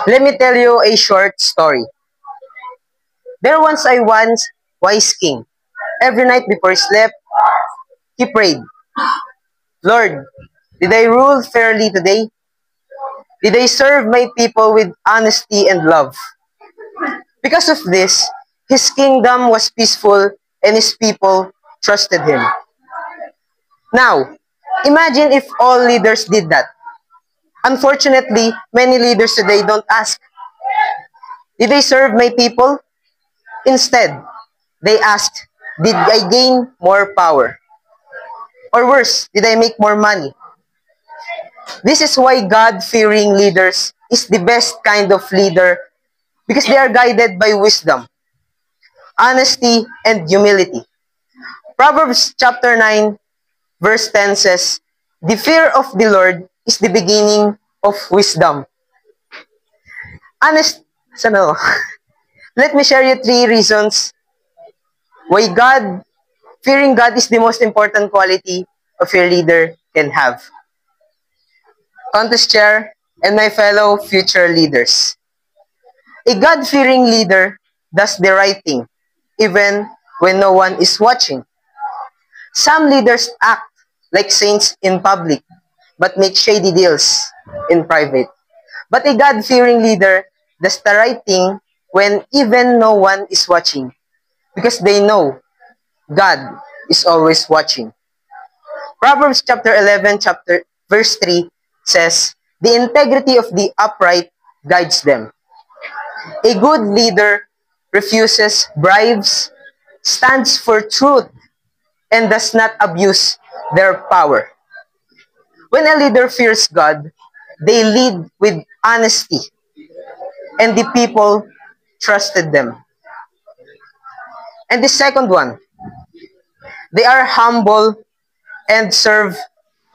Let me tell you a short story. There once a wise king. Every night before he slept, he prayed, Lord, did I rule fairly today? Did I serve my people with honesty and love? Because of this, his kingdom was peaceful and his people trusted him. Now, imagine if all leaders did that. Unfortunately, many leaders today don't ask, did I serve my people? Instead, they asked, did I gain more power? Or worse, did I make more money? This is why God-fearing leaders is the best kind of leader because they are guided by wisdom, honesty, and humility. Proverbs chapter 9, verse 10 says, the fear of the Lord is the beginning of wisdom. Honest, ano? Let me share you 3 reasons why fearing God is the most important quality of your leader can have. Contest chair and my fellow future leaders. A God-fearing leader does the right thing, even when no one is watching. Some leaders act like saints in public, but make shady deals in private. But a God-fearing leader does the right thing when even no one is watching, because they know God is always watching. Proverbs chapter 11, verse 3 says, the integrity of the upright guides them. A good leader refuses bribes, stands for truth, and does not abuse their power. When a leader fears God, they lead with honesty, and the people trusted them. And the second one, they are humble and serve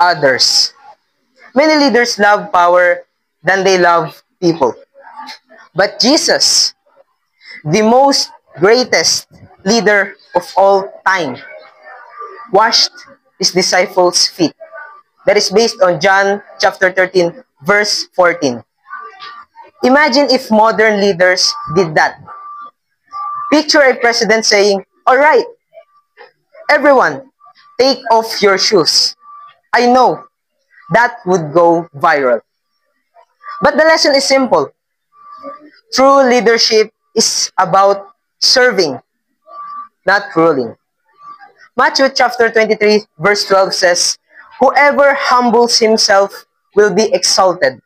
others. Many leaders love power than they love people. But Jesus, the most greatest leader of all time, washed his disciples' feet. That is based on John chapter 13, verse 14. Imagine if modern leaders did that. Picture a president saying, all right, everyone, take off your shoes. I know that would go viral. But the lesson is simple. True leadership is about serving, not ruling. Matthew chapter 23, verse 12 says, whoever humbles himself will be exalted,